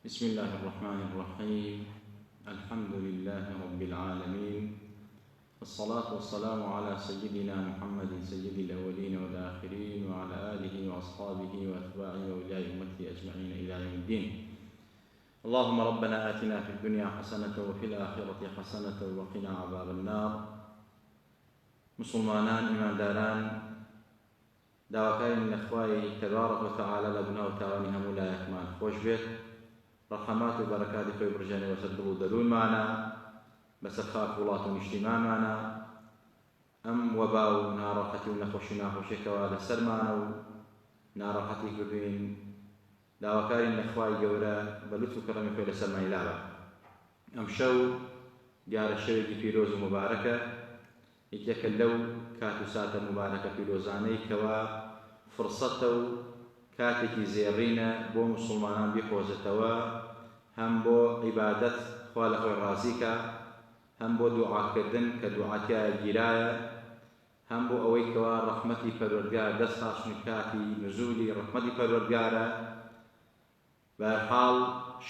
بسم الله الرحمن الرحيم. الحمد لله رب العالمين، والصلاة والسلام على سيدنا محمد سيد الأولين والآخرين وعلى آله وأصحابه وأتباعه وأولياء أمته أجمعين إلى يوم الدين. اللهم ربنا آتنا في الدنيا حسنة وفي الآخرة حسنة وقنا عذاب النار. مسلمانان إيمان داران داواکارین لەخوای تبارك وتعالى لەبنا و تاوانی هەموو لایەکمان خۆش بێت، ڕەحەمات و بەرەکاتی خۆی بڕژێنێ بەسەر دڵ و دەروونمانە، بەسەر خاک وڵات و نیشتیمانمانە، ئەم وەبا و ناڕەحەتی و نەخۆشی ناخۆشیەکەوە لەسەرمانە و ناڕەحەتی ببین. داواکارین لەخوای گەورە بە لوتف و کەڕەمی خۆی لەسەرمانی لابە. ئەم شەو دیارە شەوێکی پیرۆز و مبارەکە، یەکێکە لەو کات و ساتە مبارەکە پیرۆزانەی کەوا فرسەتە و کاتێکی زێڕینە بۆ موسڵمانان بیخۆزێتەوە، هەم بۆ عیبادەت خوا لە خۆی ڕازیکە، هەم بۆ دوعاکردن کە دوعاتیایە گیرایە، هەم بۆ ئەوەی کەوا ڕەحمەتی پەروەردگار دەست خاشنی کاتی نزولی ڕەحمەتی پەروەردگارە. بەهەرحاڵ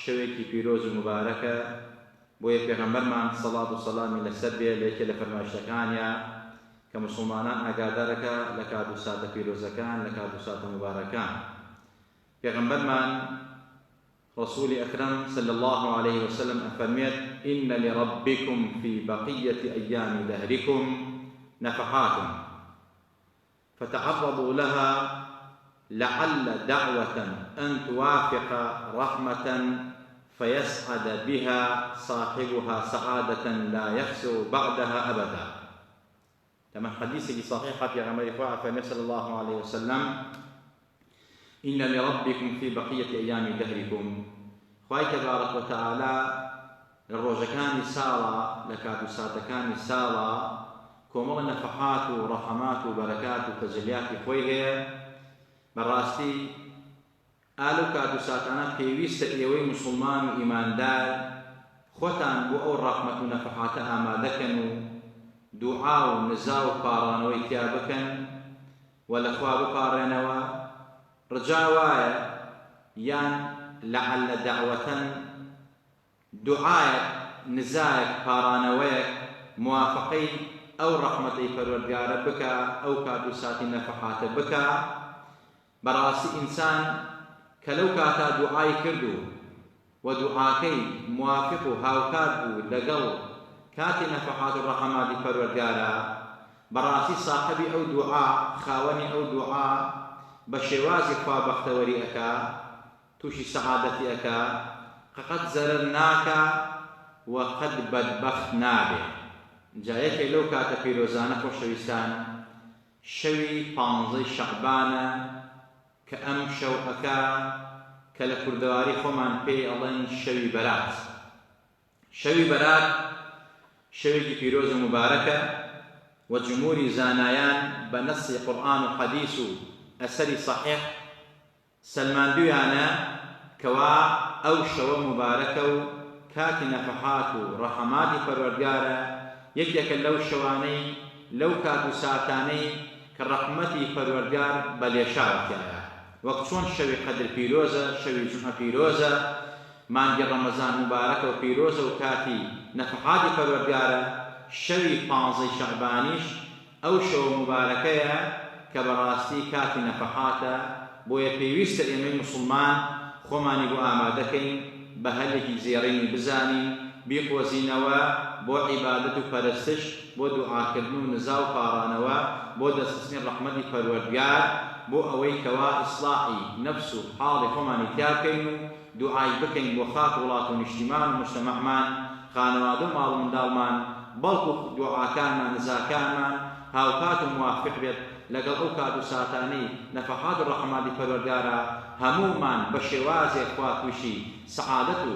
شەوێکی پیرۆز و مبارەکە، بۆیە پێغەمبەرمان سەڵات و سەلامی لەسەر بێ لە یەکێ لە فەرمایشتەکانیە کە موسڵمانان ئاگادارەکە لە کات و ساتە پیرۆزەکان، لە کات و ساتە مبارەکان. پێغەمبەرمان ڕەسوولی ئەکرەم صلی الله عليه وسلم ئەفەرمێت: إن لربكم في بقية أيام دهركم نفحات فتعرضوا لها لعل دعوة أن توافق رحمة فيسعد بها صاحبها سعادة لا يخسر بعدها أبدا. كما حديث صحيح في عمر فاعل صلى الله عليه وسلم: إن لربكم في بقية أيام دهركم. خواهي تبارك وتعالى الروجكان سالا لكاتو ساتكان سالا كومل نفحات ورحمات وبركات وتجليات خويه براستي ئالو کات و ساتانە پێویستە ئێوەی موسڵمان و ئیماندار خۆتان بۆ ئەو ڕەحمەت و نەفەحاتە ئامادەکەن و دوعا و نزا و پاڕانەوەی تیا بکەن و لەخوا بپاڕێنەوە. ڕجا وایە یان لەعەل دەعوەتەن دوعایەک، نزایەک، پاڕانەوەیەک موافقەی ئەو ڕەحمەتەی پەروەردگارە بکە، ئەو کات و ساتی نەفەحاتە بکە. بەڕاستی ئینسان کە لەو کاتا دوعای کردو و دوعاکەی موافق و هاوکات بوو لەگەڵ کاتی نەفەحات و ڕەحەماتی پەروەردگارە، بەڕاستی ساحەبی ئەو دوعا، خاوەنی ئەو دوعا بە شێوازی خوابەختەوەری ئەکا، تووشی سەعادەتی ئەکا، قەت زەرەر ناکا و قەت بەدبەخت نابێ. جا یەکێک لەو کاتە پیرۆزانە خۆشەویستان، شەوی 15 شەعبانە کە ئەم شەو ئەکا کە لە کوردەواری خۆمان پێی ئەڵێن شەوی بەرات. شەوی بەرات شەوێکی پیرۆز و مبارەکە و جمهوری زانایان بە نەسی قورئان و حەدیث و ئەسەری صەحیح سەلماندویانە کەوا ئەو شەوە مبارەکە و کاتی نەفەحات و ڕەحەماتی پەروەردگارە، یەکێکە لەو شەوانەی، لەو کات و ساتانەی کە ڕەحمەتی پەروەردگار بە لێشاوەتیایە، وەک چۆن شەوی قەدر پیرۆزە، شەوی جومعە پیرۆزە، مانگی ڕەمەزان مبارەکە و پیرۆزە و کاتی نەفەحاتی پەروەردگارە. شەوی 15 شەعبانیش ئەو شەوە مبارەکەیە کە بەڕاستی کاتی نەفەحاتە. بۆیە پێویستە ئێمەی موسڵمان خۆمانی بۆ ئامادەکەین، بە هەلێکی زێڕینی بزانین، بیخۆزینەوە بۆ عیبادەت و پەرستش، بۆ دوعاکردن و نزا و پاڕانەوە، بۆ دەستخستنی ڕەحمەتی پەروەردگار، بۆ ئەوەی کەوا ئیسلاحی نەفس و حاڵی خۆمانی تیا بکەین و دوعای بکەین بۆ خاک وڵات و نیشتیمان و مجتەمەعمان، خانەوادە و ماڵ و منداڵمان، بەڵکو دوعاکانمان، نزاکانمان هاوکات و موافق بێت لەگەڵ ئەو کات و ساتانەی نەفەحات و ڕەحەماتی پەروەردگارە. هەموومان بە شێوازێک خوا تووشی سەعادەت و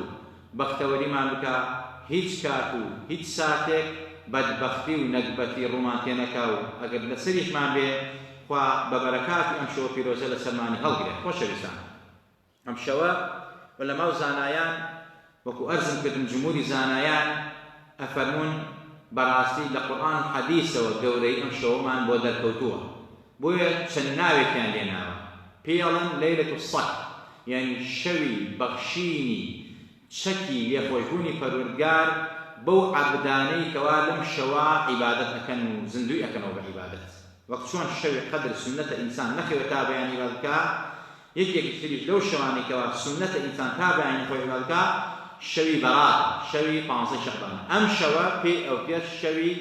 بەختەوەریمان بکە، هیچ کات و هیچ ساتێک بەدبەختی و نەکبەتی ڕوومان تێ نەکا و ئەگەر لەسەریشمان بێ خوا بە بەرەکاتی ئەم شەوە پیرۆزە لەسەرمانی هەڵگرێت. خۆشەویستان، ئەم شەوە وەلەماو زانایان وەکو ئەرزم کردم جمهوری زانایان ئەفەرمون بەڕاستی لە قورئان حەدیثەوە گەورەی ئەم شەوەمان بۆ دەرکەوتووە، بۆیە چەند ناوێکیان لێناوە. پێڵن لەیلەت الصەد، یعنی شەوی بەخشینی چەکی لێخۆشبوونی پەروەردگار بەو عەبدانەی کەوا لەم شەوە عیبادەت ئەکەن و زیندوی ئەکەنەوە بە عیبادەت وەک چۆن شەوی قەدر سنەتە ئینسان نەخەوێت تا بەیان عیبادەت بکا یەکێکی تریش لەو شەوانەی کەوا سنەتە ئینسان تا بەیانی خۆی عیبادەت بکا شەوی بەڕات شەوی 15 شەعبان ئەم شەوە پێی ئەوتێت شەوی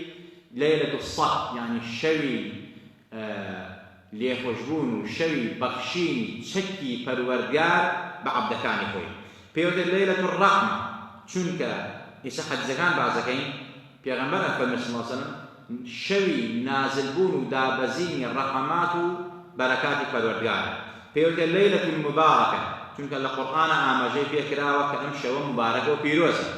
لەیلەة الصەف یعنی شەوی لێخۆشبوون و شەوی بەخشینی چەکی پەروەردگار بە عەبدەکانی خۆی پێوتێت لەیلەة الرەحمە چونکە ئێستا حەدیثەکان بازەکەین پێغەمبەر ئەفەرمێ صلی الله علیه وسلم شەوی نازلبوون و دابەزینی ڕەحەمات و بەرەکاتی پەروەردگارە پێوتێت لەیلەة المبارەکە چونکە لە قورئانە ئاماژەی پێکراوە کە ئەم شەوە مبارەکە و پیرۆزە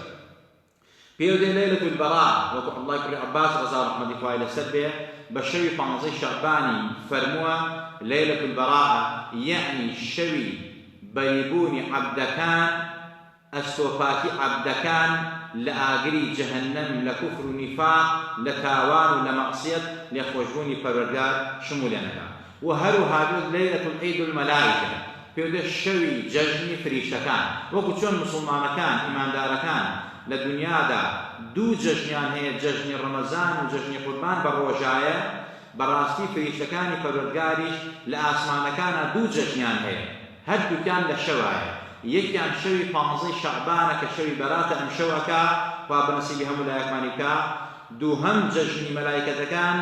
پێوتێت لەیلەة البەراء وەکو عەبدوڵڵای کوڕی عەباس ڕەزا ڕەحمەتی خوای لەسەر بێ بە شەوی 15 شەعبانی فەرمووە لەیلەة البەراء یعنی شەوی بەریبوونی عەبدەکان ئەستۆپاتی عەبدەکان لە ئاگری جەهەنەم لە کوفر و نیفاق لە تاوان و لە مەعسیەت لێخۆشبوونی پەروەردگار شمولیانەکە و هەروەها لەیلەة العید المەلائکە پێوتێت شەوی جەژنی فریشتەکان وەکو چۆن موسڵمانەکان ئیماندارەکان لە دنیادا دوو جەژنیان هەیە جەژنی ڕەمەزان و جەژنی قوربان بە ڕۆژایە بەڕاستی فریشتەکانی پەروەردگاریش لە ئاسمانەکانە دوو جەژنیان هەیە هەردووکیان لە شەوایە یەکیان شەوی 15 شەعبانە کە شەوی بەراتە ئەم شەوەکە خوا بەنسیبی هەموو لایەکمانی بکا دووهەم جەژنی مەلایکەتەکان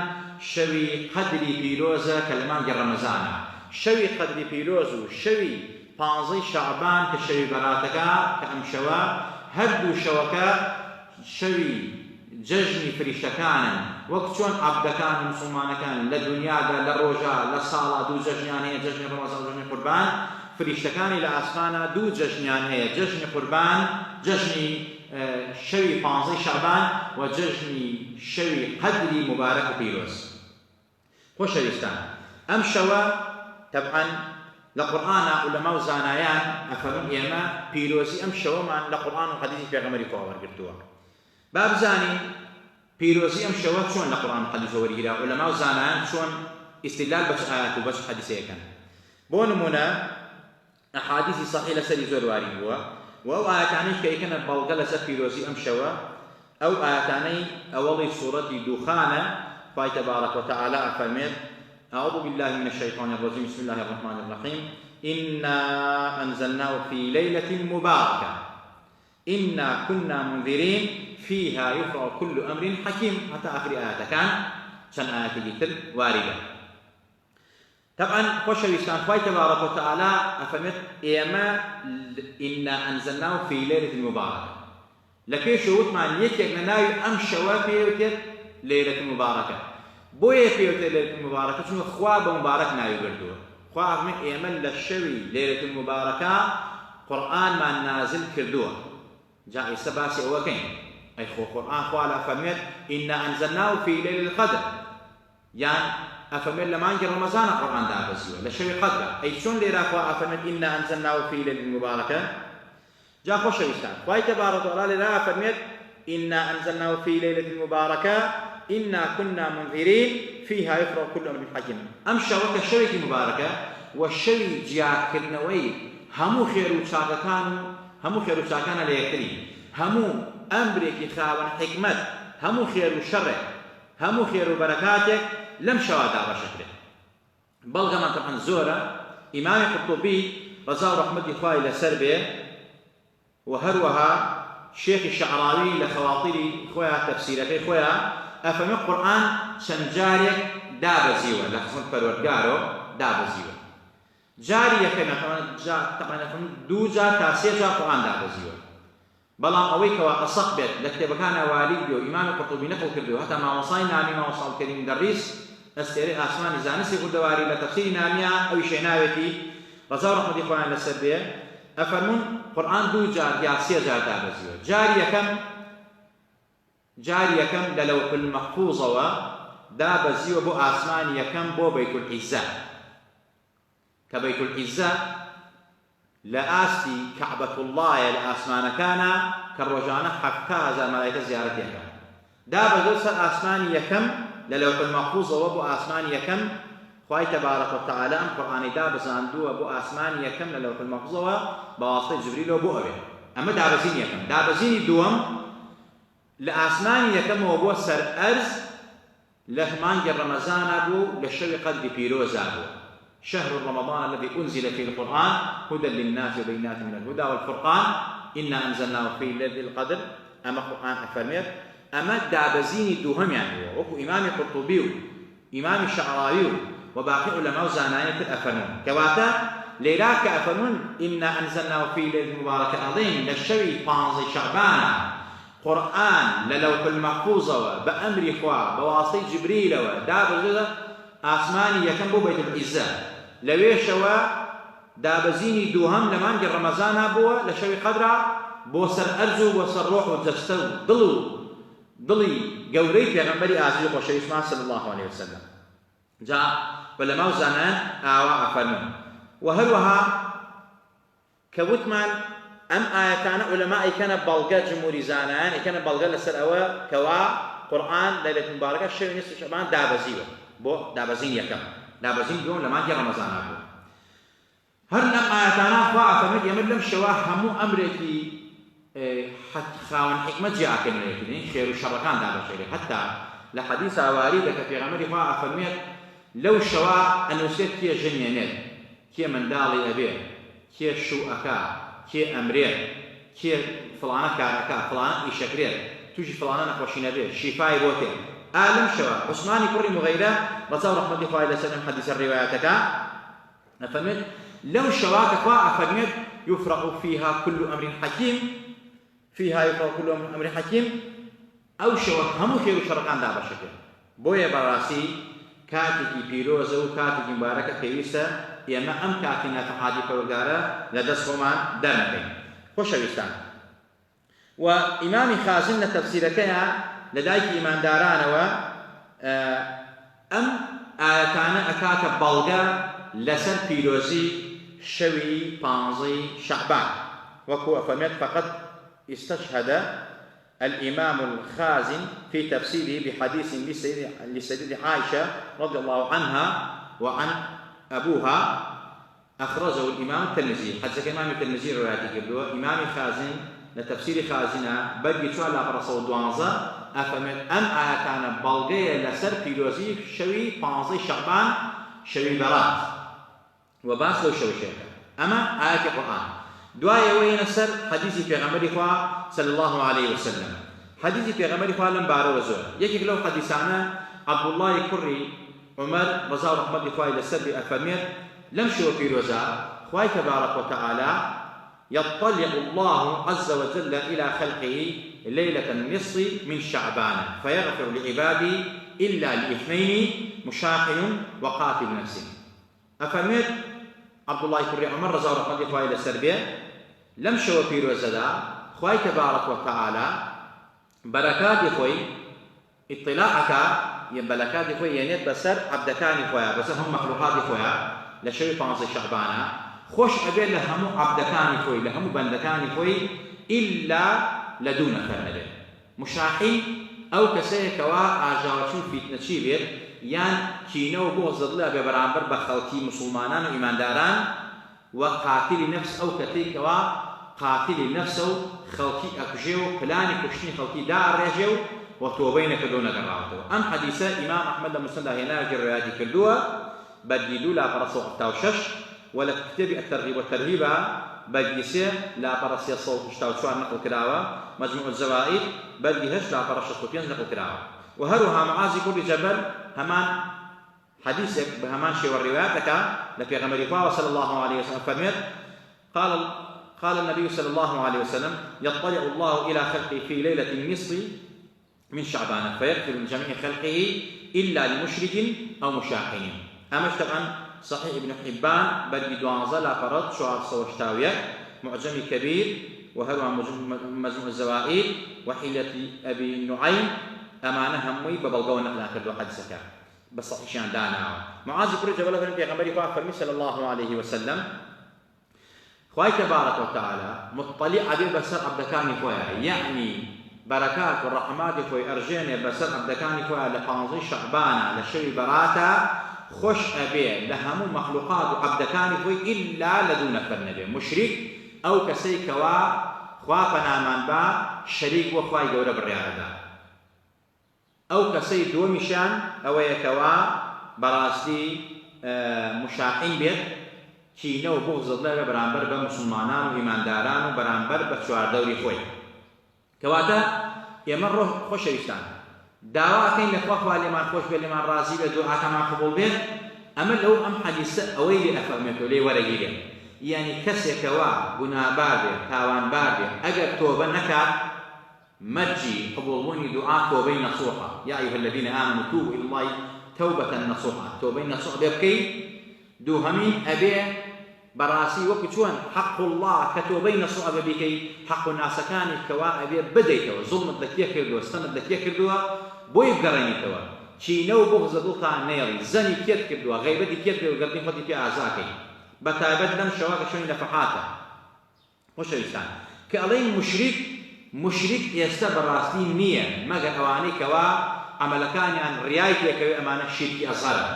شەوی قەدری پیرۆزە کە لە مانگی ڕەمەزانە شەوی قەدری پیرۆز و شەوی 15 شەعبان کە شەوی بەراتەکە کە ئەم شەوە هەردوو شەوەکە شەوی جەژنی فریشتەکانن وەک چۆن عەبدەکان و موسڵمانەکان لە دنیادا لە ڕۆژە لە ساڵا دوو جەژنیان هەیە جەژنی ڕەمەزان و جەژنی قوربان فریشتەکانی لە ئاسمانە دوو جەژنیان هەیە جەژنی قوربان جەژنی شەوی 15 شەعبان و جەژنی شەوی قەدری مبارەک و پیرۆز خۆشەویستان ئەم شەوە طبعاً لە قورئانە عولەما و زانایان ئەفەرمون ئێمە پیرۆزی ئەم شەوەمان لە قورئان و حەدیثی پێغەمبەری خوا وەرگرتووە با بزانین پیرۆزی ئەم شەوە چۆن لە قورئان و حەدیث وەرگیرا عولەما و زانایان چۆن ئیستیدلال بەچ ئایات و بەچ حەدیثەکەن بۆ نمونە ئەحادیثی صحیح لەسەری زۆر واری بووە و ئەو ئایەتانەی کە ئەیکەنە بەڵگە لەسەر پیرۆزی ئەم شەوە ئەو ئایەتانەی ئەوەڵی سوورەتی دوخانە خوای تەبارەک وتەعالە ئەفەرمێت أعوذ بالله من الشيطان الرجيم بسم الله الرحمن الرحيم إنا أنزلناه في ليلة مباركة إنا كنا منذرين فيها يفرغ كل أمر حكيم حتى آخر آية كان شن آية جتل واردة طبعا خوشويستان خوای تبارك وتعالى أفرمت إيما إنا أنزلناه في ليلة مباركة لكي شوت مع يكيك ناوي أم شوافي ليلة مباركة بۆیە پێوتێت لەیلەة مبارەکە چونکە خوا بە مبارەک ناوی بردووە خوا فەرمێ ئێمە لە شەوی لەیلەة مبارەکە قورئانمان نازل کردووە جا ئێستا باسی ئەوەکەین ئەی خۆ قورئان خوا لە فەرمێت ئینا ئەنزەلناه فی لەیلة القەدر یان ئەفەرمێت لە مانگی ڕەمەزانە قورئان دابەزیوە لە شەوی قەدرە ئەی چۆن لێرە خوا ئەفەرمێت ئینا ئەنزەلناه فی لەیلة مبارەکە جا خۆشەویستان خوای تەبارەک وتەعالە لێرە ئەفەرمێت ئینا ئەنزەلناه فی لەیلة مبارەکە إنا كنا منذرين فيها يفرغ كل أمر حكيم أم شوكة شوكة مباركة والشوي جياك كرنوي همو خير وشاكان ليكتري همو أمرك خاون حكمة همو خير وشر همو خير وبركاتك لم شوادا بشكله بلغة من طبعا زورة إمام القرطبي رضا رحمة إخوائي لسربه وهروها شيخ الشعراوي لخواطري إخوائي تفسيرك إخوائي أفهم القرآن شنجارك دابزيوه لحظة پروردگارو دابزيوه جاري كما طبعا دو جا تاسي جا قرآن دابزيوه بلان أويك وأصق بيت لكتب كان والي بيو إمام القرطبي نقل كردو حتى ما وصاي نامي ما وصال الكريم مدرس استيري آسمان زانسي قد دواري لتفسير نامية أو شيناوتي رضا رحمة إخوان للسبية أفرمون قرآن دو جار ياسي جار دابزيوه جاري يكم للوح المحفوظ دابزي وبو آسمان يكم بو بيت العزة كبيت العزة لآستي كعبة الله لآسمان كان كالرجانة حتى هذا ملائكة زيارتها دابزي سر آسمان يكم للوح المحفوظ وبو آسمان يكم خواهي تبارك وتعالى أم قرآن دابزان دو وبو آسمان يكم للوح المحفوظ بواسطة جبريل وبو أبي ئەمە دابەزینی یەکەم. دابەزینی دووەم لە ئاسمانی یەکەمەوە بۆ سەر ئەرز لە مانگی ڕەمەزانە بوو لە شەوی قەدری پیرۆزا بوو. شهر رمضان الذي أنزل فيه القرآن هدى للناس وبينات من الهدى والفرقان إنا أنزلناه في ليلة القدر. أما قرآن أفرميت أما دابزيني دوهم يعني وكو إمام قرطبي إمام الشعراوي وباقي علماء زاناية الأفرمون كواتا ليلاك أفرمون إنا أنزلناه في ليلة مباركة عظيم للشوي بانزي شعبان قرآن للوح المحفوظ بأمر إخوة بواسطة جبريل ودابز آسماني يكن بو بيت العزة لويشوا دابزيني دوهم لمانجي رمضان بوا لشوي قدرة بو سر أرزو وسر روح وجستو ضلي قوري پیغمبري آزيق وشوي اسمه صلى الله عليه وسلم جاء ولما وزنان آواء فرمون وهروها كوتمان أم آياتان علماء كان بلغة جمهوري زانان كان بلغة لسر أوا كوا قرآن ليلة مباركة شوي نصف شعبان دابزيوه بو دابزين يكم دابزين دوم لما جاء رمضان أبو هر لم آياتنا فاعة فمد يملم شواه همو أمريكي حتى خاون حكمة جاء كنريكي خير الشركان دابشيري حتى لحديث واردة في غمر فاعة فمد لو شواه أنه سيد كي جنيانات كي مندالي أبيه كي شو أكا كي أمرير كي فلانة كاركا فلانة إشكرير توجي فلانة نخوشين أبيه شفاي بوتين عالم شوا عثماني كوري مغيرة رضا رحمة الله عليه وسلم حديث الرواياتك أفهمت لو شواك أفهمت يفرق فيها كل أمر حكيم فيها يفرق كل أمر حكيم أو شواك هم خير شرقان دابا شكل بويا براسي كاتي بيروزة وكاتي مباركة كيسة يما أم كاتي نتحادي فوقارة لدسهما درمكين خوش ويستان وإمام خازن تفسيرك لدایک ئیماندارانەوە ئەم ئاەتانە ئەکاتە بەڵگە لەسەر پیرۆزی شەوی پانزەی شەعبان وەکو ئەفەرمێت فقط استشهد الإمام الخازن في تفسيره بحديث لسيدة عائشة رضي الله عنها وعن أبوها أخرجه الإمام الترمذي حتى الإمام الترمذي روايته كردوه إمام خازن لتفسير خازنة بدي شو على برسول دوانزة أفهمت أم آياتان بلغية لسر بيروزي شوي بانزي شعبان شوي برات وباس لو شوي شيئا أما آيات القرآن دعاية وين سر حديثي في غمر صلى الله عليه وسلم حديثي في غمر لم بارو وزور يكي لو حديثانا عبد الله كري عمر رضا رحمة الله لسر بأفهمت لم شو بيروزا خواي تبارك وتعالى يطلع الله عز وجل إلى خلقه ليلة النصف من شعبان فيغفر لعبادي إلا لاثنين مشاحن وقاتل نفسه أفهمت عبد الله كري عمر رضا رحمة الله إلى سربية لم شو في روزدا خواي تبارك وتعالى بركات خوي اطلاعك يبلكات خوي يعني بسر عبدكان خويا بس هم مخلوقات خويا لشوي بانزي شعبانا خوش أبي لهمو عبدكاني خوي لهمو بندكاني خوي إلا لدون فرنبه مشاحي أو كسيه كوا آجاوشون فتنة شيبير يان كينو بوز الله ببرابر بخلقي مسلمانان وإيمان داران وقاتل نفس أو كتي كوا قاتل نفسه خلقي أكجيو كلاني كشني خلقي دار رجيو وتوبين كدون قراءته أم حديثة إمام أحمد المسند هنا جرياتي كردوه بدلوا لا فرصوا التوشش ولا كتاب الترغيب والترهيب بجلسه لا برس يصوت اشتاوشوان نقل كراوة مجموع الزوائد بجلهش لا برس شطوبين نقل كراوة وهروها معازي كل جبل همان حديثك بهمان شيء والرواياتك لفي غمر صلى الله عليه وسلم فرمت قال النبي صلى الله عليه وسلم يطلع الله إلى خلقه في ليلة النصف من شعبان فيغفر من جميع خلقه إلا لمشرك أو مشاحن أمش طبعا صحيح ابن حبان بدي دوانزة لا فرد شعار صوشتاوية معجم كبير وهو مجموع الزوائد وحيلة أبي نعيم أمانة همي ببلغون نقلان كردو حدثك بس صحيحان دانا معاذ كل جبل في غمر فرمي صلى الله عليه وسلم خواهي تبارك وتعالى مطلع عليه بسر عبدكاني خويا يعني بركات والرحمات خوي أرجيني بسر عبدكاني خويا لحانزي شعبانا لشوي براتا خوش أبيه لهمو مخلوقات عبدكاني خوي إلا لدون فرنبه مشرك أو كسي كوا خوا پەنامان با شەریک بۆ خوای گەورە بڕیارەدا. ئەو کەسەی دووەمیشان ئەوەیە کەوا بەڕاستی مشاحین بێت، کینە و بغزت لێ بەرامبەر بە موسڵمانان و ئیمانداران و بەرامبەر بە چواردەوری خۆی. کەواتە ئێمە خۆشەویستان داواکەین لە خوا لێمان خۆش بێت، لێمان ڕازی بێت، دوعاکەمان قبوڵ بێت. ئەمە لەو ئەم حەدیثە ئەوەی لێ ئەفەرمێتەوە لێ وەرەگیرێ، یعنی کەسێکەوە گونابار بێت، تاوانبار بێت، ئەگەر تۆبە نەکات مەرجی قبوڵبوونی دوعا تۆبەی نەسوحە. یا ئەیها الذین ئامنوا توبوا إلى الله توبة نصوحا، تۆبەی نەسوح بێ بکەی. دووهەمین ئەبێ بەڕاستی وەکو چۆن حەق الله کە تۆبەی نەسوح بە بیکەی، حەق و ناسەکانی کەوا ئەبێ بدەیتەوە، زوڵمت لە کێ کردووە، ستەمت لە کێ کردووە بۆی بگەڕێنیتەوە، چینە و بغزە دڵتان نێڵی، زەنی کێت کردووە، غەیبەتی کێت کردووە، گەردنی خۆتی پێ ئازاکەی، بەتایبەت لەم شەوە کە شوێنی نەفەحاتە. خۆشەویستان کە ئەڵێن مشریک ئێستا بەڕاستی نییە مەگەر ئەوانەی کەوا عملەکانیان ڕیای پێکەوێ ئەمانە شیرکی ئەزهەرە.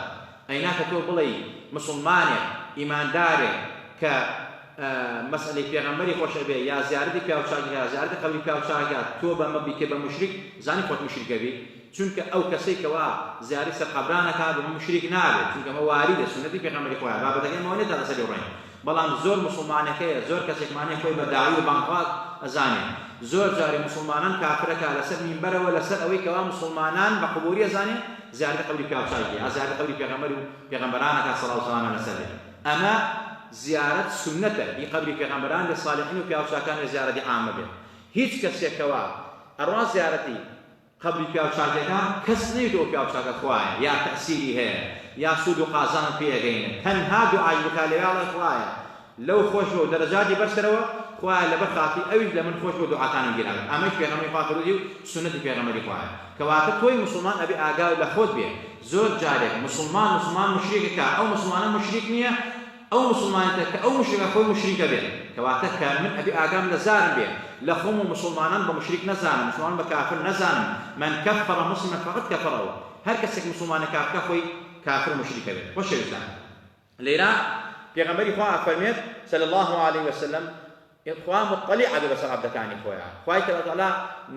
ئەیناکە تۆ بڵێ مسلمانێک ئیماندارێک کە مەسئلەی پێغەمبەری خۆشە بێ، یا زیارەتی پیاوچاکی یا زیارەتی قەبری پیاوچاکات، تۆ بەمە بیکە بە مشریک، زانی خۆت مشریکە بی، چونکە ئەو کەسەی کەوا زیارەتی سەر قەبرانەکات بە مشریک نابێت، چونکە ئەمە واریدە سنەتی پێغەمبەری خۆیە، بابەتەکەمەوە نێتە لەسەری ڕێین. بەڵام زۆر مسلمانەکەیە، زۆر کەسێکمانەیە خۆی بە داوی و بانگخواز ئەزانێت، زۆر جاری مسلمانان کافرەکە لەسەر مینبەرەوە لەسەر ئەوەی کەوا مسلمانان بە قبوڵی ئەزانێت زیارەتی قەبری پیاوچاکی یا زیارەتی قەبری پێغەمبەر و پێغەمبەرانەکە سەڵاو و سەلامان لەسەر. ئەمە زیارەت سنەتە، هی قەبری پێغەمبەران لە صالحین و پیاوچاکان لە زیارەتی عامە بێت. هیچ کەسێکەوە ئەڕوا زیارەتی قەبری پیاوچاکەکان کەس نەیدۆ پیاوچاکە خوایە، یا تەسیری هەیە، یا سوود و قازان پێگەینە، تەنها دوعای بکا لەوێڵە خوایە لەو خۆش بۆ دەرەجاتی بەرسەرەوە خوایە لەبەر خاتی ئەویش لە من خۆش بۆ دوعاکانم گیراوێت. ئەمەش پێغەمبەری خوا فەرمووی و سنەتی پێغەمبەری خوایە. کەواتە تۆی مسلمان ئەبێ ئاگای لە خۆت بێ. زۆر جارێک مسلمان مشریکەکە، ئەو مسلمانە مشریک نییە، ئەو مسلمانێتە کە ئەو مشریکە خۆی مشریکە بێت. کەواتە کە من ئەبێ ئاگام لە زارم بێ، لە خۆم و مسلمانان بە مشریک نەزانم، مسلمان بە کافر نەزانم. من کەفەڕ مسلمە فەقەد کەفەڕەوە، هەر کەسێک مسلمانە کافرە خۆی کافر مشریکە بێت. خۆشەویستان لێرە پێغەمبەری خوا فەرمێت صلی الله عليه وسلم خوا مطلع بێ بەسەر عەبدەکانی خۆیان، خوای تەعالی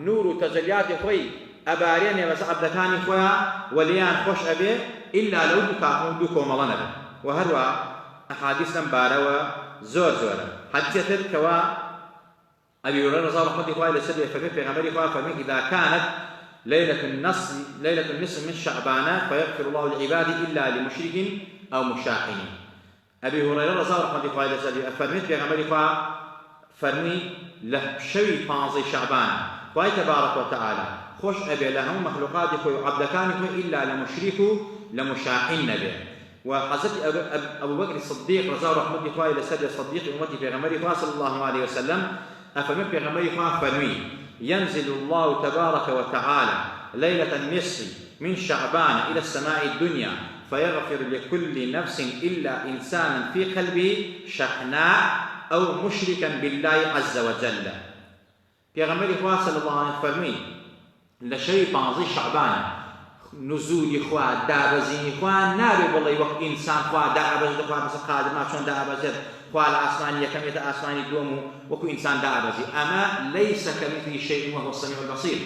نور و تەجەلیاتی خۆی ئەبارێنێ بەسەر عەبدەکانی خۆیان و لێیان خۆش ئەبێ ئیلا لەو دوو کۆمەڵە نەبێت. و هەروە ئەحادیث لەم بارەوە زۆرە. حەدیثێتر کەوا ئەبی هورەیرە رضی الله عنه خوای لەسەر بێ فەرمێت پێغەمبەری خوا فەرمێت إذا كانت ليلة النصف من شعبان فيغفر الله لعباده إلا لمشرك أو مشاحن. أبي هريرة رضي الله عنه قال فرميت في غمر فرمي له شوي فانزي شعبان خوي تبارك وتعالى خوش أبي لهم مخلوقات خوي عبدكان إلا لمشرك لمشاحن به. وحضرت أبو بكر الصديق رضي الله عنه قال لسيد الصديق أمتي في غمر صلى الله عليه وسلم أفرميت في غمر فرمي ينزل الله تبارك وتعالى ليلة النصف من شعبان إلى السماء الدنيا فيغفر لكل نفس إلا إنسانا في قلبه شحناء أو مشركا بالله عز وجل. پیغمبر صلى الله عليه وسلم فرمي لشيء بعضي شعبان نزول إخوة دابزين إخوة نابي والله وقت إنسان إخوة دابزين إخوة مثل قادر ما شون دابزين إخوة الأسمان يكمل الأسمان دومو وكو إنسان دابزين، أما ليس كمثله شيء وهو السميع البصير.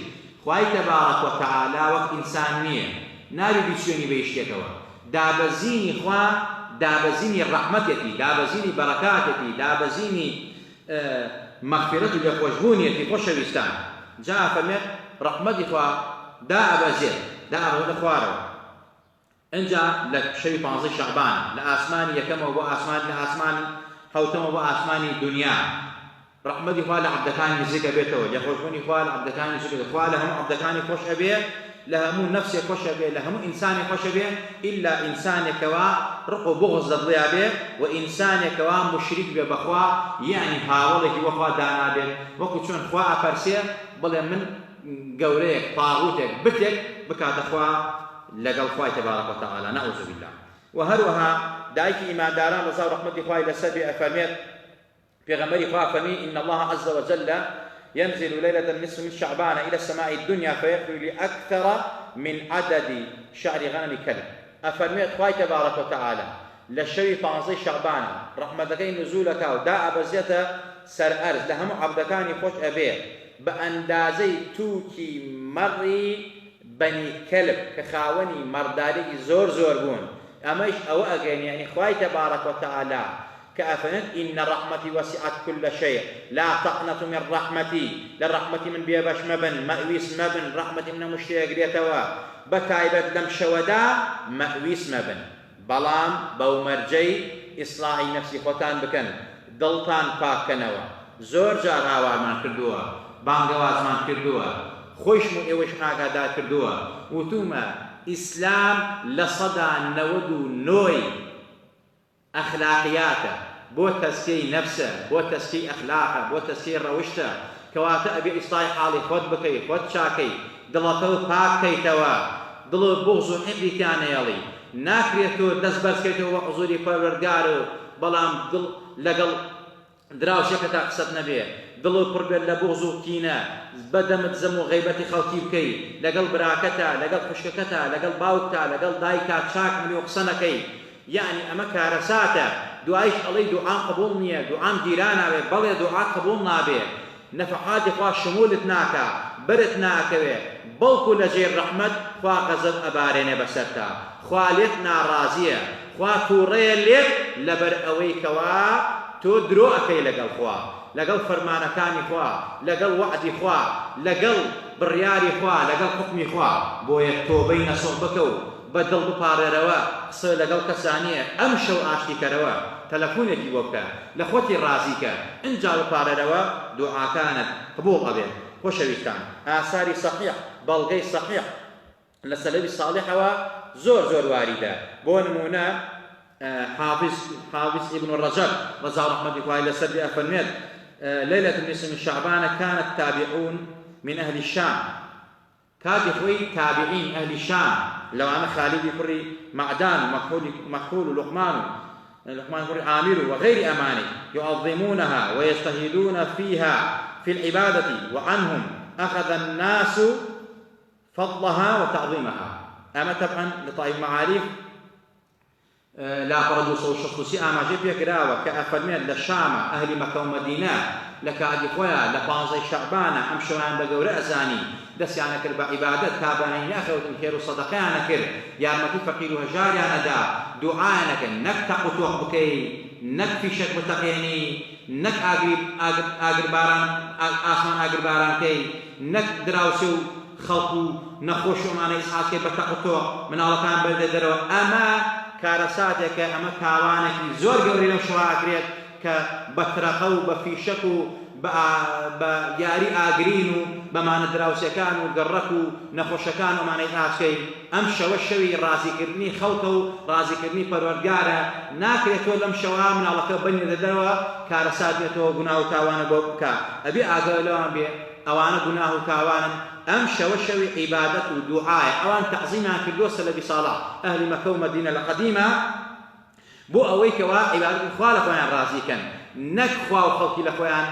خوای تبارك وتعالى وقت إنسان نیه نابي بيشوني بيشتكوا دابزيني خوا دابزيني رحمتي دابزيني بركاتي دابزيني مغفرتي لخوشبونيتي خوشويستان جاء فرمت رحمتي خوا دابزير دابزير خوارو انجا لك شوي 15 شعبان لآسماني يكما وبو آسمان لآسماني حوتما وبو آسماني دنيا رحمتي خوا لعبدكاني نزيك بيتو يخوشبوني خوا لعبدكاني نزيك خوا لهم عبدكاني خوش أبيه لهم نفسي خوش به لهم إنساني خوش به إلا إنسان كوا رقو بغض ضديا به وإنسان كوا مشرك به بخوا يعني هاوله وخوا دانا به وكو چون خوا أفرسيه بل من قوريك طاغوتك بتك بكات خوا لقل خوا تبارك وتعالى نعوذ بالله. وهروها دايك إيمان داران رضا رحمة خوا إلى السبع أفرميت في غمري خوا فمي إن الله عز وجل ينزل ليلة النصف من شعبان إلى السماء الدنيا فيغفر لأكثر من عدد شعر غنم كلب. أفرميت خواي تبارك وتعالى للشوي 15 شعبان رحمتك نزولك وداء بزيته سەر ئەرز لە هەموو عەبدەکانی خۆش ئەبێ بە ئەندازەی تووکی مەڕی بەنی کەلب کە خاوەنی مەڕدارێکی زۆر زۆر بوون ئەمەش ئەوە ئەگەین یعنی خوای تەبارەک وتەعالا کە ئەفەرمێت ئین ڕەحمەتی وەسعت كل شيء لا تقنطوا من رحمتي لە ڕەحمەتی من بێبەش مەبن مەئویس مەبن ڕەحمەتی من هەموو شتێک گرێتەوە بەتایبەت لەم شەوەدا مەئویس مەبن بەڵام بەو مەرجەی ئیسلاحی نەفسی خۆتان بکەن دڵتان پاککەنەوە زۆر جار هاوارمان کردووە بانگەوازمان کردووە خۆشم و ئێوەش ئاگادار کردووە وتومە ئیسلام لە سەدا 99 ئەخلاقیاتە بۆ تەزکیەی نەفسە بۆ تەزکیەی ئەخلاقە بۆ تەزکیەی ڕەوشتە کەواتە ئەبێ ئیسلاحی حاڵی خۆت بکەی خۆت چاکەی دڵەکەوت پاککەیتەوە دڵت بغض و حیقدیتیان نەیەڵی ناکرێت تۆ دەست بەرزکەیتەوە بە حوزوری پەروەردگار و بەڵام دڵ لەگەڵ دراوشێکە تا قسەت نەبێ دڵت پڕ بێت لە بغض و کینە بەدەمت زەم و غەیبەتی خەڵکی بکەی لەگەڵ براکەتە لەگەڵ خوشکەکەتە لەگەڵ باوکتە لەگەڵ دایکە چاک ملی و قسە نەکەی یعنی ئەمە کارەساتە دوایش ئەڵەی دوعام قبوڵ نییە دوعام گیران ناوێ بەڵێ دوعا قبوڵ نابێ نەفحاتی خوا شمولت ناکە برت ناکەوێ بەڵکو لە جێر ڕەحمەت خوا غەزەب ئەبارێنێ بەسەرتا خوا لێت ناڕازیە خوا تووڕەیە لێت لەبەر ئەوەی کەوا تۆ درۆ ئەکەی لەگەڵ خوا لەگەڵ فەرمانەکانی خوا لەگەڵ وعدی خوا لەگەڵ بڕیاری خوا لەگەڵ حکمی خوا بۆیە تۆبەی نەسوح بکە و بەدڵ بپارێرەوە قسە لەگەڵ کەسانیە ئەم شەو ئاشتیکەرەوە تەلەفۆنێکی بۆ بکە لە خۆتی ڕازیکە ئینجا بپارێرەوە دوعاکانت قبوڵ ئەبێت خۆشەویستان ئاساری سەحیح بەڵگەی سەحیح لە سەلەفی ساڵحەوە زۆر زۆر واریدە بۆ نمونە حافظ ابن رجب رضا رحمته الله لسر أفرمت ليلة النصف من شعبان كانت تابعون من أهل الشام كاد يخوي تابعين أهل الشام لو أنا خالد يقري معدان مكحول لقمان يقري عامر وغير أماني يعظمونها ويجتهدون فيها في العبادة وعنهم أخذ الناس فضلها وتعظيمها أما طبعا لطائف معارف لا بردوس وشخصي أما جيب يقراوة كأفرمين للشامة أهل مكة ومدينة لك أدفويا لبانزي شعبانة أمشوان بقورة أزاني دس يعني كرب عبادت تابعين أخوة خير وصدقان كر يا رمتي فقير وهجار يا ندى دعانك نك تقطوح بكي نك في شك متقيني نك آقر باران آسمان آقر باران كي نك دراوسو خلقو نخوشو معنا إسحاق كي بتقطوح من الله كان برد درو أما کارەساتێکە ئەمە تاوانێکی زۆر گەوری لەم شەوە ئاکرێت کە بە ترەخە و بە فیشەک و بە یاری ئاگرین و بەمانە دراوسەکان و گەڕەک و نەخۆشەکان ئەمانەی ئاسکەی ئەم شەوە شەوی ڕازیکردنی خەڵکە و ڕازیکردنی پەروەردگارە ناکرێتەوە لەم شەوە مناڵەکە بەنێ دەدەرەوە کارەسات بێتەوە گوناه و تاوانە بۆ بکە ئەبێ ئاگای لەوان بێ ئەوانە گوناه و تاوانن ئەم شەوە شەوی عیبادەت و دوعایە ئەوان تەعزیمان کردووە سەلەفی ساڵح ئەهلی مەکە و مەدینە لە قەدیمە بۆ ئەوەی کەوا عیبادەتی خوا لە خۆیان ڕازیکەن نەک خوا و خەڵکی لە خۆیان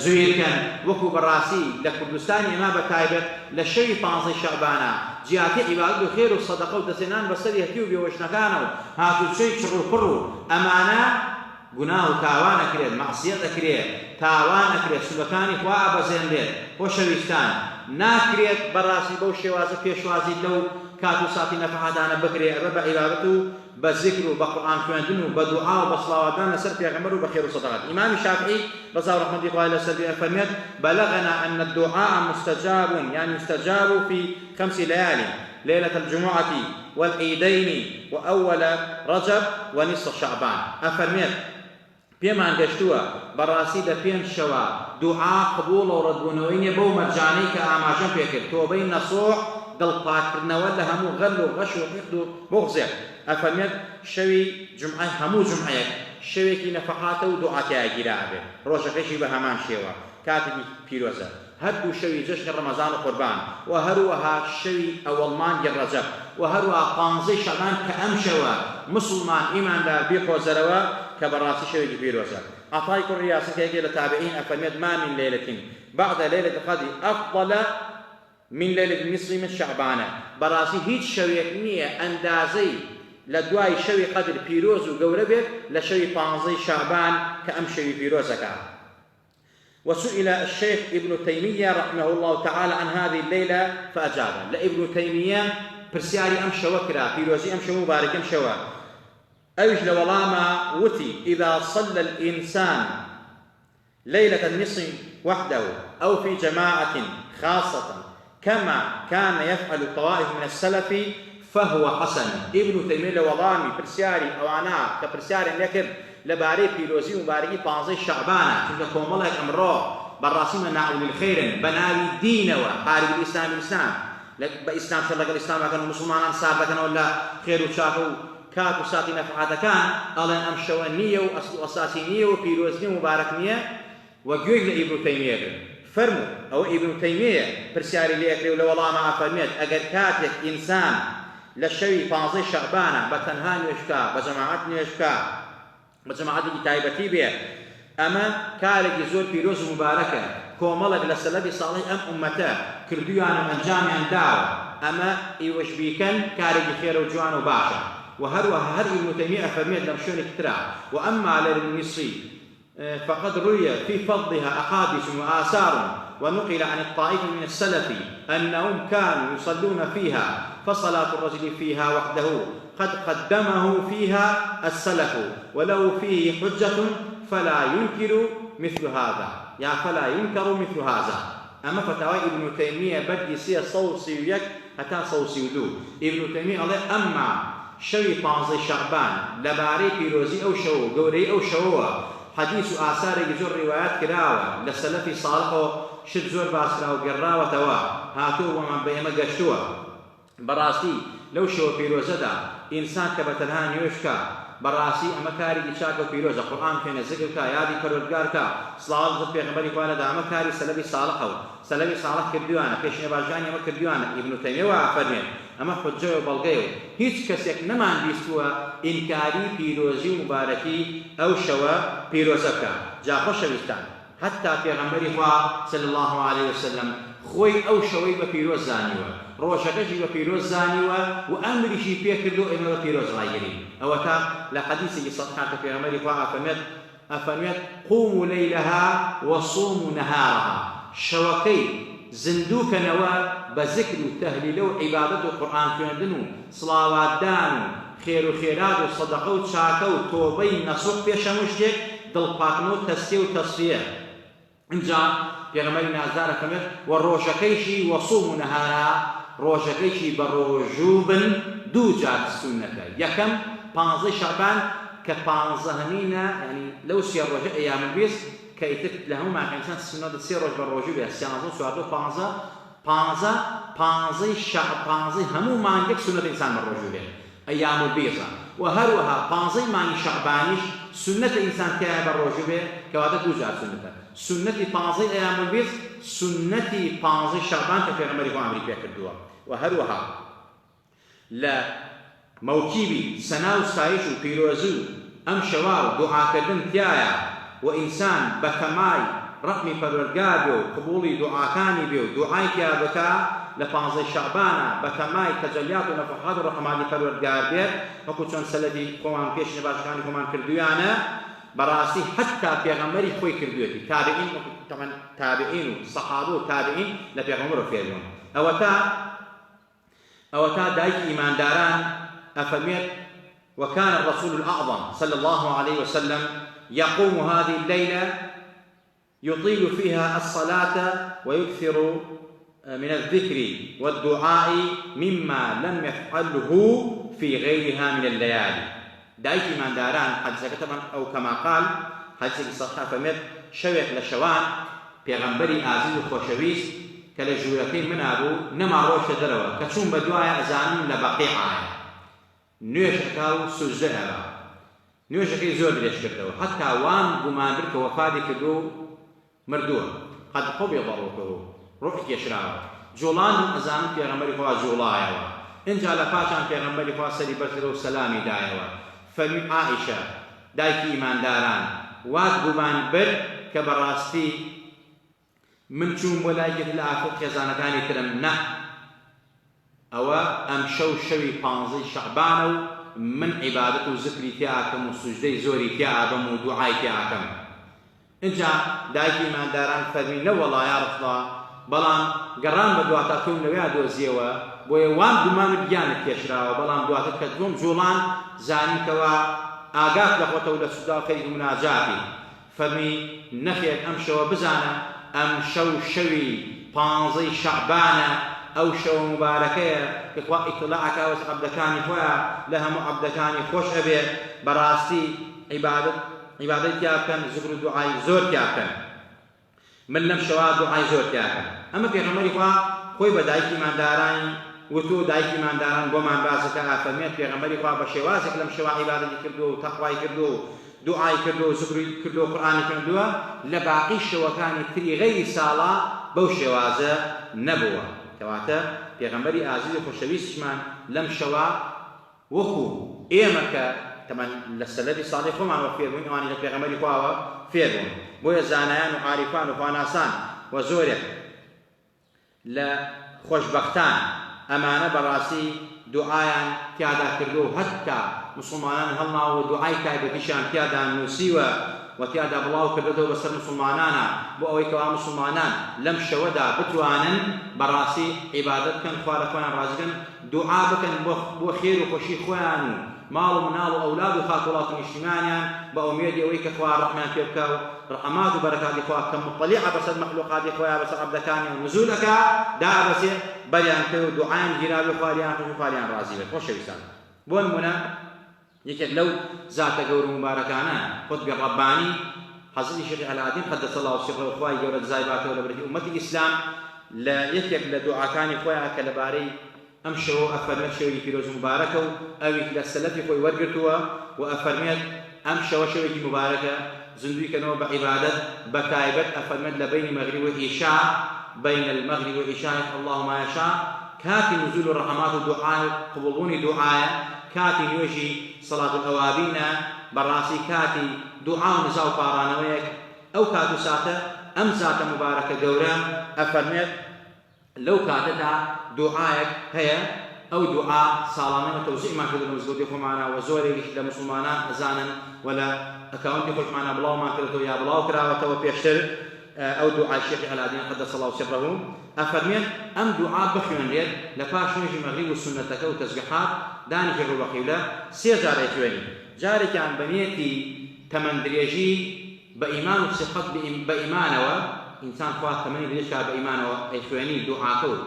زوێرکەن وەکو بەڕاستی لە کوردستانی ئێمە بەتایبەت لە شەوی 15 شەعبانە جیاتی عیبادەت و خێر و سەدەقە و دەستێنان بەسەری هەتی و بێوەشنەکانە و هاتوچەی چڕ و پڕ و ئەمانە گوناه و تاوان ئەکرێت مەعسیەت ئەکرێت تاوان ئەکرێت سوبەکانی خوا ئابەزێنرێت خۆشەویستان ناکرێت بەڕاستی بەو شێوازە پێشوازی لەو کات و ساتی نەفەحادانە بکرێ ئەبە بە عیبادەت و بە ذکر و بە قورئان خوێندن و بە دوعا و بە سڵاواتدان لەسەر پێغەمبەر و بە خێر و سەدەقات ئیمامی شافعی رضا ڕەحمەتی خوای لەسەر بێ فەرمێت بلغنا أن الدعاء مستجاب يعني مستجاب في 5 ليال ليلة الجمعة والعيدين وأول رجب ونصف شعبان أفرميت پێمان گەشتووە بەڕاستی لە 5 شەوە دوعا قبوڵ و ڕەتبوونەوەی نیە بەو مەرجانەی کە ئاماژەم پێکرد تۆبەی نەسوح دڵپاکردنەوە لە هەموو غەل و غەش و حقد و بغزێک ئەفەرمێت شەوی جمعە هەموو جمعەیەک شەوێکی نەفەحاتە و دوعاتیایە گیرا ئەبێت ڕۆژەکەشی بە هەمان شێوە کاتێکی پیرۆزە هەردوو شەوی جەشنی ڕەمەزان و قوربان و هەروەها شەوی ئەوەڵمانگی ڕەجەب و هەروەها 15 شەعبان کە ئەم شەوە مسلمان ئیماندار بیخۆزەرەوە کە بەڕاستی شەوێکی پیرۆزە عەطای کوڕی یاسینکەیەکێ لە تابعین ئەفەرمێت ما من ليلة بعد ليلة القدر أفضل من ليلة النصف من شعبان بەڕاستی هیچ شەوێک نییە ئەندازەی لە دوای شەوی قەدر پیرۆز و گەورە بێت لە شەوی 15 شعبان کە ئەم شەوی پیرۆزەکە وسئل الشيخ ابن تيمية رحمه الله تعالى عن هذه الليلة فأجاب. لابن تيمية برسياري أمشوا كرا بيروزي أمشوا مبارك أمشوا أيش لولاما وتي إذا صلى الإنسان ليلة النصف وحده أو في جماعة خاصة كما كان يفعل طوائف من السلف فهو حسن. ابن تيمية لوضامي برسياري أو أنا كبرسياري لكن لباري بيروزي مباركي بانزي شعبانا كنت كوملك أمره بالراسم نعول الخير بناوي دين وحارب الإسلام بإسلام شاء الله الإسلام كانوا مسلمان صار كانوا ولا خير وشافوا كاتو ساتي نفعات كان ألان أمشوا النية وأصل أساسي نية وبيروزي مبارك نية وجوج لابن تيمية فرموا أو ابن تيمية برسياري ليكري ولا والله ما فرميت أجر كاتك إنسان للشوي بانزي شعبانا بتنهان يشكا بجماعات يشكا بجماعات تايبتي بيه أما كارك زور بيروز مباركة كوملك لسلبي صالح أم أمته كرديانا من جامعا داو أما إيوش بيكن كارك خير وجوان وباشا وهروها هر ابن تيمية فرميت لمشون كترا. وأما على المصري فقد روي في فضلها أحاديث وآثار ونقل عن الطائف من السلف أنهم كانوا يصلون فيها فصلاة الرجل فيها وحده قد قدمه فيها السلف ولو فيه حجة فلا ينكر مثل هذا فلا ينكر مثل هذا. أما فتاوى ابن تيمية بدي سي صوصي ويك حتى صوصي ودو ابن تيمية قال أما شوي بانزي شعبان لباري بيروزي أو شو قوري أو شوه حديث آثار جزر روايات كراوة للسلف صالح شد زور باسرا وقراوة توا هاتو ومن بيما قشتوا براسي لو شو بيروزدا إنسان كبتنهان يوشكا براسي أما كاري إشاكو بيروزا قرآن فينا ذكركا يادي كرودگاركا صلاة زد بيغمبري قوانا دا أما كاري سلفي صالح كردوانا كيش نباجاني أما كردوانا ابن تيمية وعفرين أما حجة وبلغيو هيچ كسيك نمان بيستوا إنكاري بيروزي مباركي أو شوا بيروزكا جا خوشويستان حتى بيغمبري قوا صلى الله عليه وسلم خوي أو شوي ببيروز زانيوا روشكشي ببيروز زانيوا وأمري شي بيكردو إما ببيروز غايري أو تا لحديثي صدحات بيغمبري قوا أفرميت قوموا ليلها وصوموا نهارها شوكي زندوك نوا بذكر وتهليل وعبادة القرآن كندنو صلوات دانو خير وخيرات وصدقه وشاكه وتوبه نصوح بيشمشتك دل باكنو تسكي وتصفيه انجا پیغمبر نازدار كمر والروشكيشي وصوم نهارا روشكيشي بروجوبن دو جات السنة يكم 15 شعبان ك15 يعني لو سير رجع ايام البيس كيتك لهم مع إنسان السنة تصير رجع بالرجوب يا سيانزون سوادو 15 شعب 15 همو ما عندك سنة إنسان بالرجوب أيام البيضة وهروها 15 معني شعبانيش سنة إنسان كيها بالرجوب كواتا توجع سنة 15 أيام البيض سنة 15 شعبان كفي أمريكا وأمريكا كردوا وهروها لا موكيبي سناو ستايش وبيروزو أم شوار دعاء كردن تيايا وإنسان بكماي رقمي پروردگار بيو قبولي دعاء كاني بيو دعاء كيا بكا لفانزي شعبانا بكماي تجليات ونفحات ورحماني پروردگار بيو وكو چون سلدي كومان بيش نباشكاني كومان كردويانا براسي حتى بيغمري خوي كردويتي تابعين طبعا تابعين صحابو تابعين لبيغمرو فيهم أوتا دايك إيمان داران أفرميت وكان الرسول الأعظم صلى الله عليه وسلم يقوم هذه الليلة يطيل فيها الصلاة ويكثر من الذكر والدعاء مما لم يفعله في غيرها من الليالي دايك من داران حديث كتبا أو كما قال حديث صحيح فمت شويق لشوان بيغمبري عزيز وخوشويس كالجورتين من أبو نما روش دروا كتشون بدوايا أزانين لبقيعة نيوشكاو سجدها نيوشكي زور ليش كردوا حتى وان قمان برك وفادي كدو مردوه قد قبض روحه روحك يشرعه جولان أزان في غمبري فوا جولايا إن جاء لفاشان في غمبري فوا سلي بسر وسلامي دايوا فمن عائشة دايك إيمان داران وات قمان بر كبراستي من شوم ولاية الآخر خزانة كاني ترمنا أو أم شوي بانزي شعبانو من عبادته وذكري تياكم وسجدي زوري تياكم ودعاي تياكم اینجا دایکی ئیمانداران فەرمی نەوەڵا یا ڕەسوڵڵا بەڵام گەڕان بە دواتەکەونەوەیان دۆزیەوە بۆیە وام گومانت گیانت کێشراوە بەڵام دواتر کە دوم جوڵان زانیکەوە ئاگات لە خۆتەوە لە سودا و خەیری مناجاتی فەرمی نەخێت ئەم شەوە بزانە ئەم شەو شەوی 15 شەعبانە ئەو شەو مبارەکەیە کە خوا ئیطلاعەکە وەس عەبدەکانی خۆیان لە هەموو عەبدەکانی خۆش ئەبێ بەڕاستی عیبادەت تیا بکەن زکر و دوعای زۆر تیا بکەن من لەم شەوا دوعای زۆر تیا بکەن ئەمە پێغەمبەری خوا خۆی بە دایکی ئیماندارانی وتو دایکی ئیمانداران بۆمان باسەکە ئافەرمێت پێغەمبەری خوا بە شێوازێک لەم شەوا عیبادەتی کردو و تەقوای کردو و دوعای کردو و زکری کردو و قورئانی خوێندووە لە باقی شەوەکانی تری غەیری ساڵا بەو شێوازە نەبووە کەواتە پێغەمبەری ئازیز و خۆشەویستمان لەم شەوا وەکو ئێمە کە تەمان لە سەلەفی ساڵی خۆمانەوە فێر بووین ئەوانی لە پێغەمبەری خواوە فێر بوون بۆیە زانایان و عاریفان و خواناسان و زۆرێک لە خۆشبەختان ئەمانە بەڕاستی دوعایان تیادا کردو و هەتا مسلمانان هەڵناوە دوعای تایبەتیشان تیادا نووسیوە و تیادا بڵاو کردەوە بەسەر مسلمانانە بۆ ئەوەی کەوا مسلمانان لەم شەوەدا بتوانن بەڕاستی عیبادەت بکەن خوا لە خۆیان ڕازی بکەن دوعا بکەن بۆ خێر و خۆشی خۆیان و ماڵ و مناڵ و ئەولاد و خاتوڵات و نیشتیمانیان بە ئومێدی ئەوەی کە خوا ڕەحمان پێ بکە و ڕەحمات و بەرەکاتی خوا کە مطلیعە بەسەر مەخلوقاتی خۆیان بەسەر عەبدەکانی و نزولەکە دابەسێ بەریان کرد و دوعایان گیراوی خواریان خوش و خواریان ڕازی بێت خۆشەویستان بۆ نمونە یەکێک لەو زاتە گەور و مبارەکانە خۆتبی ڕەبانی حەزرەتی شێخ عەلاءالدین قەدەس الله سیرڕەهو خوای گەورە جزای باتەوە لە بەرەکەی ئومەتی ئیسلام لە یەکێک لە دوعاکانی خۆیان کە لەبارەی ئەم شەوە ئەفەرمێت شەوی پیرۆز مبارەکە و ئەوی لە سەلەفی خۆی وەرگرتووە و ئەفەرمێت ئەم شەوە شەوێکی مبارەکە زندویکەنەوە بە عیبادەت بە تایبەت ئەفەرمێت لە بینی مەغریب و ئیشا بین المغرب والعشاء اللهم ما يشاء كاتي نزول الرحمات والدعاء قبولوني دعاء كاتي نوجي صلاة الأوابين براسي كاتي دعاء نزاو بارانويك أو كاتو ساتة أم ساتة مباركة قورا أفرميت لو كاتتا دعاءك هي أو دعاء صالانة وتوزيع ما كذا مزبوط معنا وزوري لمسلمانا أزانا ولا أكاونتي خوش معنا بلاو ما كذا يا بلاو كراوة وبيشتر أو دعاء الشيخ علاءالدين قدس الله سره أفرميت أم دعاء بخيون ريد لفاش نجي مغرب والسنة وتسبيحات داني في الرباقيولة سيزار يتواني جاري كان بنيتي تمن دريجي بإيمان وثقة بإيمانه إنسان خواه تمني دريجي بإيمانه يتواني دعاء كود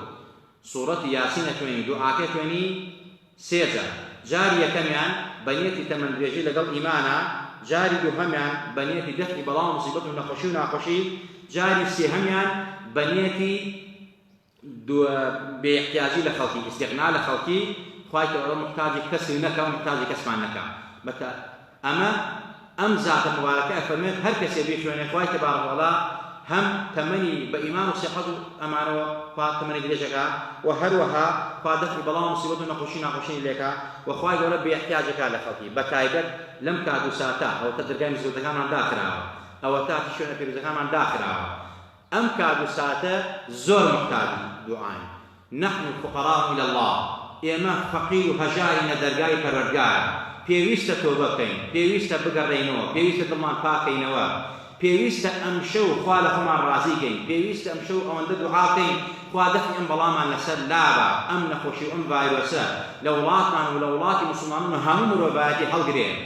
سورة ياسين يتواني دعاء يتواني سيزار جاري كمان بنيتي تمن دريجي لقل إيمانه جاري دوهمان بنيتي دفع بلاو مصيبته ونخوشي ونخوشي جاري سيهمان بنيتي باحتياجي لخلقي استغناء لخلقي خواهي الله محتاج كسر نكا ومحتاج كسمان نكا بتا أما أم ذات المباركة أفرمت هر كسي بيشواني خواهي تبارك الله هم تمني بإيمان وصحة أمانه خواهي تمني دريجك وهروها خواهي دفع بلاو مصيبته ونخوشي لك وخواهي الله باحتياجك لخلقي بتايبت لم كادو ساتا أو تدرقاء مزودكان عن داخرها أو تاتي شونا في رزقان عن داخرها أم كادو ساتا زور محتاج دعاء نحن الفقراء إلى الله إما فقير هجارنا درقاء كالرقاء بيويست توبكين بيويست بقرينو بيويست ضمان باكينو بيويست أمشو خوالكم عن رازيكين بيويست أمشو أوند دعاءكين خوادفن أم بلاما نسل لابا أم نخوشي أم فايروسا لولاتنا ولولات مسلمان هم رباعتي حلقرين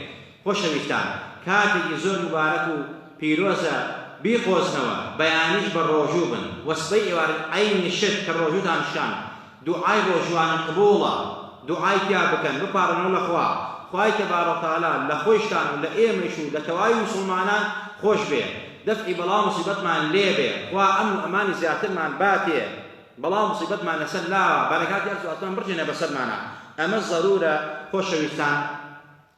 خوشويستان كاتي زور مبارك بيروزا بيقوزنوا بيانيش بالروجوبن وسبيء وارد عين الشد كالروجود عن الشان دعاي روجوان قبولا دعاي كابكن بقارنوا الأخوة خواهي تبارك وتعالى لخوشتان ولإيمشو لتواي مسلمانا خوش بيه دفع بلا مصيبت مع الليبه وأمن أمان زيارة مع الباتية بلا مصيبت مع نسل لا بركات يرسو أطمان برجنا بسر معنا أما الضرورة خوش ويستان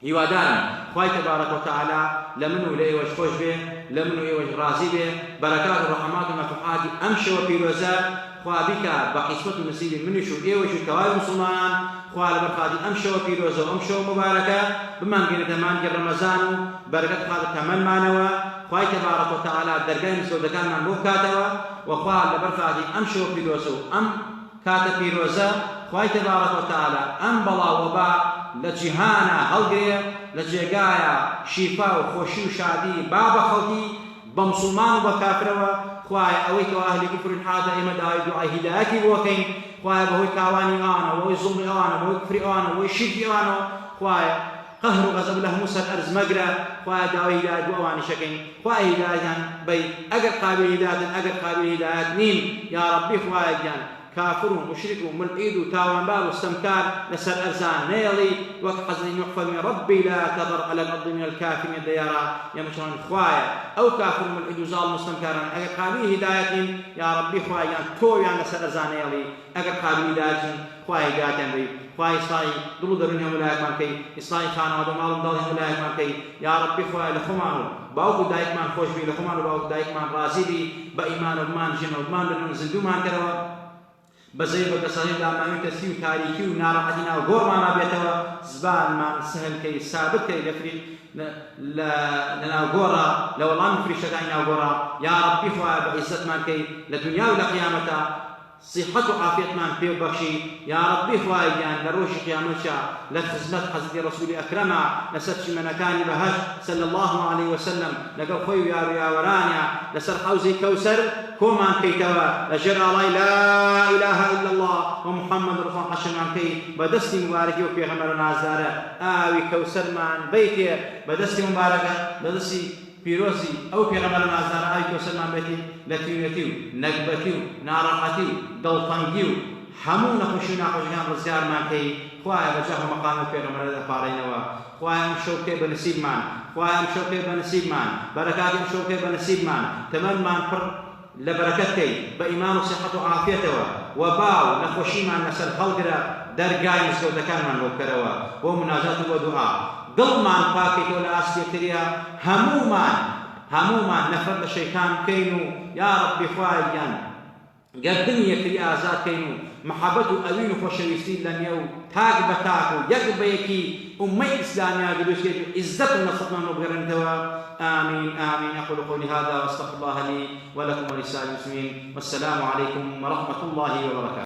هیوادارم خوای تبارک و تعالی لمنو لایوش خوش به لمنو لایوش راضی به برکات و رحمات و نفحات امشي وبيروزا خوابك بقسمة نصيب من شو ايوش كواي مسلمان خوال برخادي امشي وبيروزا وامشي مباركة بما نقول تمان رمضان بركات هذا كمان معنوى خوای تبارک و تعالی درگاه مسودکان من بوكاتوا وخوال برخادي امشي وبيروزا ام كات بيروزا خوای تبارک و تعالی ام بلا وبا لجهانا هلقية لجيقايا شفاء وخوشي وشادي بابا خلقي بمسلمان وبكافر خواي أويت أهل كفر هذا إما داعي دعاء هدايتي وكين خواي بهوي كاواني أنا وهوي ظلم أنا وهوي كفر أنا وهوي شرك أنا خواي قهر وغضب له موسى الأرز مقرأ خواي دعوي هداية وأواني شكين خواي هداية بي أقر قابل هداية أقر قابل هداية نين يا ربي خواي جان كافرون مشركون ملعيد وتاوان باب واستمكار لسر أرزان نيلي وحزن يحفظ من ربي لا تذر على الأرض من الكافرين ديارا يا مشران خوايا أو كافر ملعيد وزال مستمكارا أقر قابل هداية يا ربي خوايا تو يعني لسر أرزان نيلي أقر قابل هداية خوايا هداية بي خواهی إصلاحی دلو درونی ملاک من کی إصلاحی خانه و دمال دالی ملاک من کی یا ربی خواهی لخمانو باوکو دایک من خوش بی لخمانو باوکو دایک من راضی بی با ایمان و مان جن و مان بنون زندو مان کروا بزەی بە کەسانی داماوی تەسی و تاریکی و ناڕەحەتی ناو گۆڕمان نابێتەوە زبانمان سهلکەی سابتکەی لە ناو گۆڕە لە وەڵامی فریشتەکانی ناو گۆڕە یا ربی خواهی بە عیزەتمان کەی لە دنیا و لە قیامەتە صحة وعافية من في بخشي يا ربي خواهيان لروش قيامتها لخدمة حضرة رسول أكرم لسرش منكان بهش صلى الله عليه وسلم لقل خوي يا ورانيا لسر حوزي كوسر كومان كيتوا لجر الله لا إله إلا الله ومحمد رسول حشر من كي بدستي مباركي وفي غمر نازارة آوي كوسر من بيتي بدستي مباركة بدستي پیرۆزی ئەو پێغەمبەر نازدارە ئاوی کەوسەرمان بێتی لە تیونەتی و نەکبەتی و ناڕەحەتی و دڵتەنگی و هەموو نەخۆشی و ناخۆشیەکان ڕزگارمان کەی خوایە بەجاه و مەقامی پێغەمبەرە دەپاڕێنەوە خوایە ئەم شەو بکەی بە نسیبمان خوایە ئەم شەو بکەی بە نسیبمان بەرەکاتی ئەم شەو بکەی بە نسیبمان تەمەنمان پڕ لە بەرەکەت کەی بە ئیمان و سیحەت و عافیەتەوە و باو نەخۆشیمان لەسەر هەڵگرە دەرگای مزگەوتەکانمان بۆ بکەرەوە بۆ مناجات و بۆ دوعا دڵمان پاکەیتەوە لە ئاسیەکتریا هەمومان نەفرەت لە شەیطان بکەین و یا ربی خوایان گەردنی یەکتری ئازاد کەین و محەبەت و ئەوین و خۆشەویستی لە نێو تاک بە تاک و یەک بە یەکی ئومەی ئیسلامیا دروستکەیت و عیزەت و نەسەتمان وبگەڕێنەوە آمين آمين أقول قولي هذا وأستغفر الله لي ولكم ولسائر المسلمين والسلام عليكم ورحمة الله وبركاته